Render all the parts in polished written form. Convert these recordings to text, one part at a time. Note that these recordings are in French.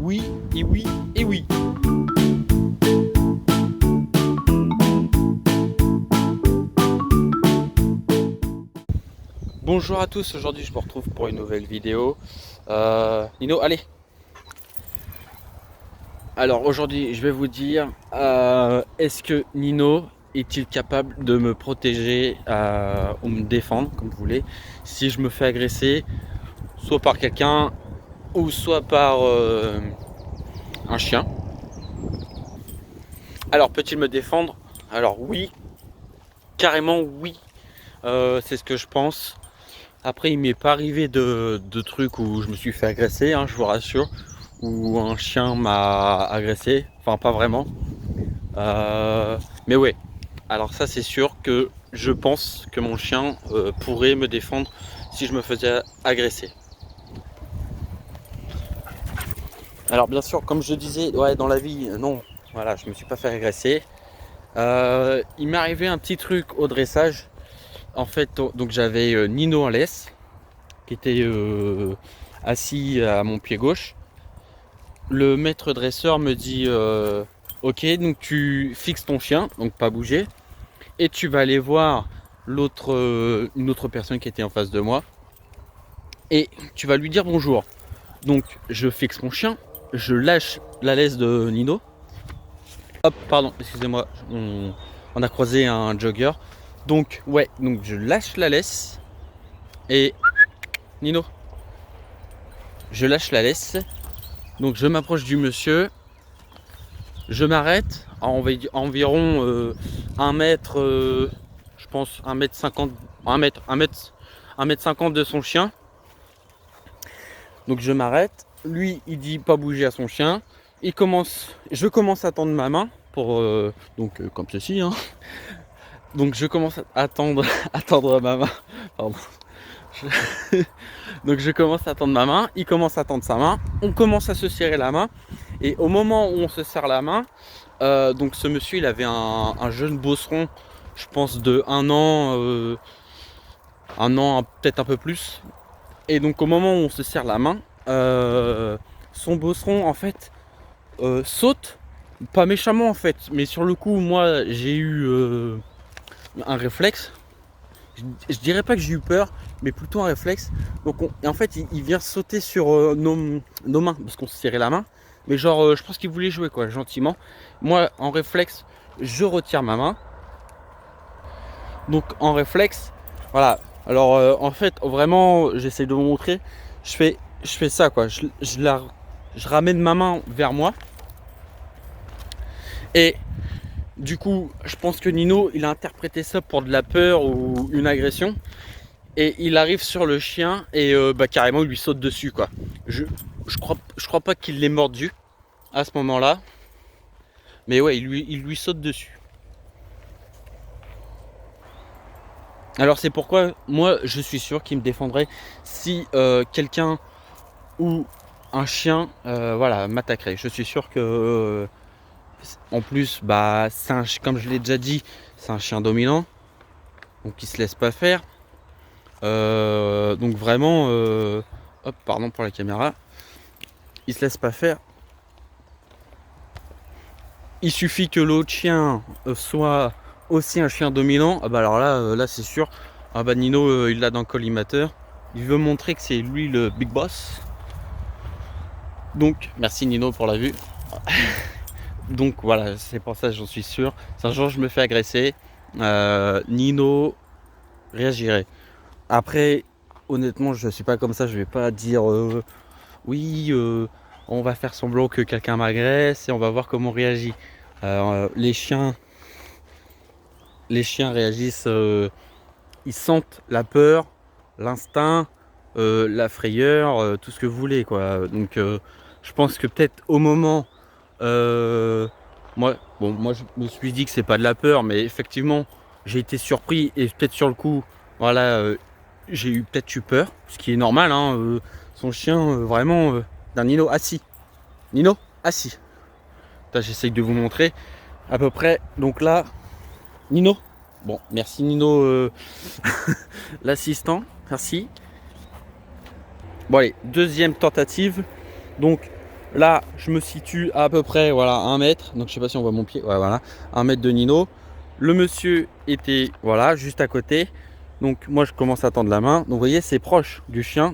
Oui, et oui, et oui. Bonjour à tous, aujourd'hui je vous retrouve pour une nouvelle vidéo. Nino, allez. Alors aujourd'hui je vais vous dire, est-ce que Nino est-il capable de me protéger ou me défendre, comme vous voulez, si je me fais agresser, soit par quelqu'un ou soit par un chien. Alors peut-il me défendre? Alors oui, carrément oui, c'est ce que je pense. Après, il m'est pas arrivé de trucs où je me suis fait agresser, hein, je vous rassure, où un chien m'a agressé, enfin pas vraiment. Mais ouais, alors ça c'est sûr que je pense que mon chien pourrait me défendre si je me faisais agresser. Alors bien sûr, comme je disais, ouais, dans la vie, non, voilà, je me suis pas fait agresser. Il m'est arrivé un petit truc au dressage. En fait, donc j'avais Nino en laisse qui était assis à mon pied gauche. Le maître dresseur me dit ok, donc tu fixes ton chien, donc pas bouger, et tu vas aller voir une autre personne qui était en face de moi, et tu vas lui dire bonjour. Donc je fixe mon chien, je lâche la laisse de Nino. Hop, pardon, excusez-moi, on a croisé un jogger. Donc ouais, donc je lâche la laisse et Nino, je lâche la laisse. Donc je m'approche du monsieur, je m'arrête à environ 1 mètre, je pense 1 m 50, 1 mètre 50 de son chien. Donc je m'arrête, lui il dit pas bouger à son chien, je commence à tendre ma main pour comme ceci, hein. Donc je commence à tendre, à tendre ma main, pardon. Donc je commence à tendre ma main, il commence à tendre sa main, on commence à se serrer la main, et au moment où on se serre la main, donc ce monsieur il avait un jeune bosseron, je pense de 1 an, peut-être un peu plus, et donc au moment où on se serre la main, son bosseron en fait saute, pas méchamment en fait, mais sur le coup moi j'ai eu un réflexe. Je dirais pas que j'ai eu peur, mais plutôt un réflexe. Donc et en fait il vient sauter sur nos mains, parce qu'on se serrait la main. Mais genre je pense qu'il voulait jouer quoi, gentiment. Moi en réflexe, je retire ma main. Donc en réflexe, voilà. Alors en fait vraiment j'essaie de vous montrer. Je fais ça quoi. Je ramène ma main vers moi. Et du coup je pense que Nino il a interprété ça pour de la peur ou une agression. Et il arrive sur le chien et carrément il lui saute dessus quoi. Je crois pas qu'il l'ait mordu à ce moment-là. Mais ouais, il lui saute dessus. Alors c'est pourquoi moi je suis sûr qu'il me défendrait si quelqu'un ou un chien voilà, m'attaquerait. Je suis sûr que en plus bah comme je l'ai déjà dit, c'est un chien dominant. Donc il se laisse pas faire. Donc vraiment hop, pardon pour la caméra. Il se laisse pas faire. Il suffit que l'autre chien soit aussi un chien dominant. Ah bah alors là c'est sûr. Ah bah Nino il l'a dans le collimateur. Il veut montrer que c'est lui le big boss. Donc merci Nino pour la vue. Donc voilà, c'est pour ça j'en suis sûr. Si un jour je me fais agresser, Nino réagirait. Après, honnêtement, je suis pas comme ça. Je vais pas dire oui, on va faire semblant que quelqu'un m'agresse et on va voir comment on réagit. Les chiens réagissent, ils sentent la peur, l'instinct, la frayeur, tout ce que vous voulez quoi. Donc je pense que peut-être au moment moi je me suis dit que c'est pas de la peur, mais effectivement j'ai été surpris et peut-être sur le coup voilà, j'ai peut-être eu peur, ce qui est normal hein, son chien vraiment d'un Nino assis. Nino assis. J'essaye de vous montrer à peu près. Donc là, Nino. Bon, merci Nino, l'assistant. Merci. Bon allez, deuxième tentative. Donc Là, je me situe à peu près voilà, 1 mètre. Donc, je sais pas si on voit mon pied. Ouais, voilà, 1 mètre de Nino. Le monsieur était voilà, juste à côté. Donc, moi, je commence à tendre la main. Donc, vous voyez, c'est proche du chien.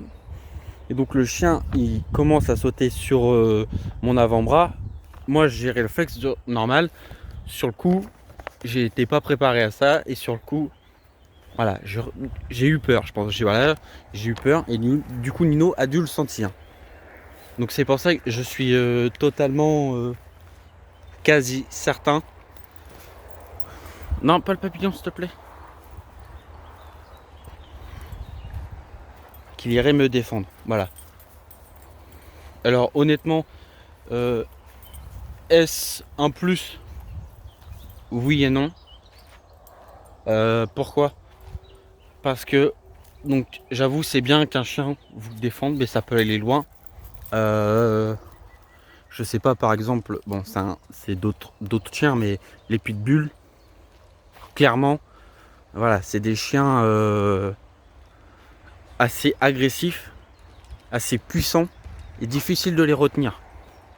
Et donc, le chien, il commence à sauter sur mon avant-bras. Moi, j'ai le réflexe normal. Sur le coup, j'étais pas préparé à ça. Et sur le coup, voilà, j'ai eu peur, je pense. J'ai eu peur. Et du coup, Nino a dû le sentir. Donc c'est pour ça que je suis totalement quasi certain. Non, pas le papillon, s'il te plaît. Qu'il irait me défendre. Voilà. Alors honnêtement, est-ce un plus? Oui et non. Pourquoi? Parce que, donc j'avoue, c'est bien qu'un chien vous défende, mais ça peut aller loin. Je sais pas, par exemple, bon, c'est d'autres chiens, mais les pitbulls, clairement, voilà, c'est des chiens assez agressifs, assez puissants et difficiles de les retenir.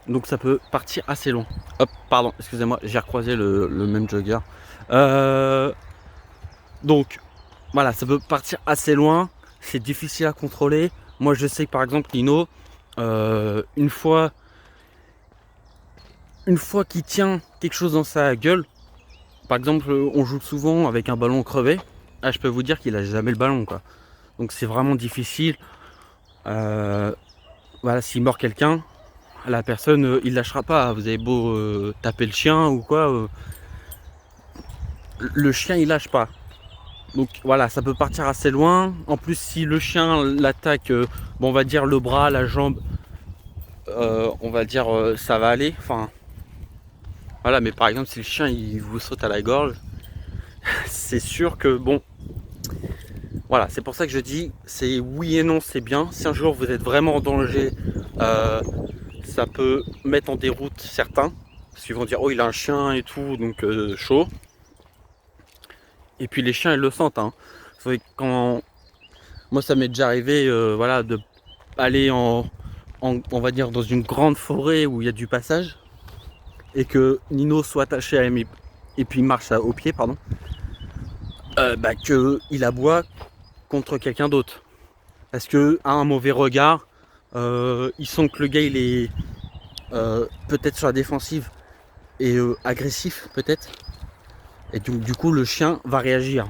Donc ça peut partir assez loin. Hop, pardon, excusez-moi, j'ai recroisé le même jogger. Donc voilà, ça peut partir assez loin, c'est difficile à contrôler. Moi je sais que par exemple Nino, une fois qu'il tient quelque chose dans sa gueule, par exemple on joue souvent avec un ballon crevé, ah, je peux vous dire qu'il a jamais le ballon quoi. Donc c'est vraiment difficile. Voilà, s'il mord quelqu'un, la personne il lâchera pas. Vous avez beau taper le chien ou quoi, le chien il lâche pas. Donc voilà, ça peut partir assez loin. En plus, si le chien l'attaque, bon, on va dire le bras, la jambe, on va dire ça va aller. Enfin, voilà, mais par exemple, si le chien il vous saute à la gorge, c'est sûr que bon, voilà, c'est pour ça que je dis, c'est oui et non, c'est bien. Si un jour vous êtes vraiment en danger, ça peut mettre en déroute certains, parce qu'ils vont dire oh il a un chien et tout, donc chaud. Et puis les chiens ils le sentent. Hein. Vous savez, quand moi ça m'est déjà arrivé, voilà, de aller on va dire dans une grande forêt où il y a du passage et que Nino soit attaché à mes et puis marche au pied, pardon, bah que il aboie contre quelqu'un d'autre parce que à un mauvais regard, ils sentent que le gars il est peut-être sur la défensive et agressif peut-être, et du coup le chien va réagir.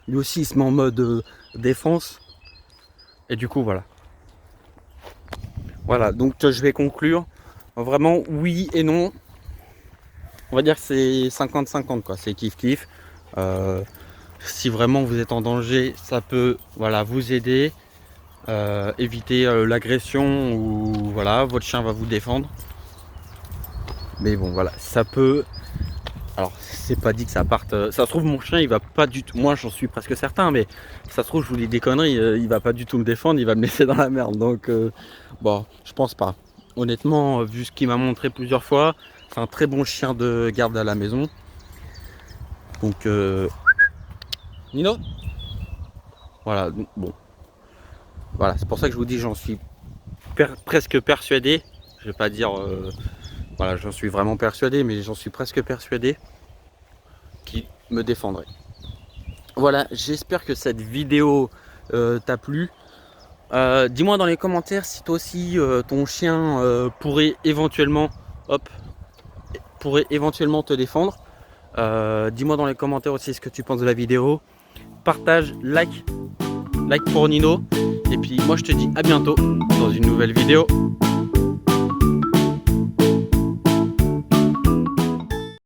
Lui aussi il se met en mode défense et du coup voilà. Voilà, donc je vais conclure. Vraiment oui et non. On va dire que c'est 50-50 quoi, c'est kiff-kiff. Si vraiment vous êtes en danger, ça peut voilà, vous aider. Éviter l'agression ou voilà, votre chien va vous défendre. Mais bon voilà, ça peut. Alors c'est pas dit que ça parte. Ça se trouve mon chien il va pas du tout. Moi j'en suis presque certain, mais ça se trouve je vous dis des conneries, il va pas du tout me défendre, il va me laisser dans la merde. Donc bon, je pense pas. Honnêtement, vu ce qu'il m'a montré plusieurs fois, c'est un très bon chien de garde à la maison. Donc Nino. Voilà, bon. Voilà, c'est pour ça que je vous dis j'en suis presque persuadé. Je vais pas dire voilà, j'en suis vraiment persuadé, mais j'en suis presque persuadé qu'il me défendrait. Voilà, j'espère que cette vidéo t'a plu. Dis-moi dans les commentaires si toi aussi ton chien pourrait éventuellement te défendre. Dis-moi dans les commentaires aussi ce que tu penses de la vidéo. Partage, like pour Nino. Et puis moi je te dis à bientôt dans une nouvelle vidéo.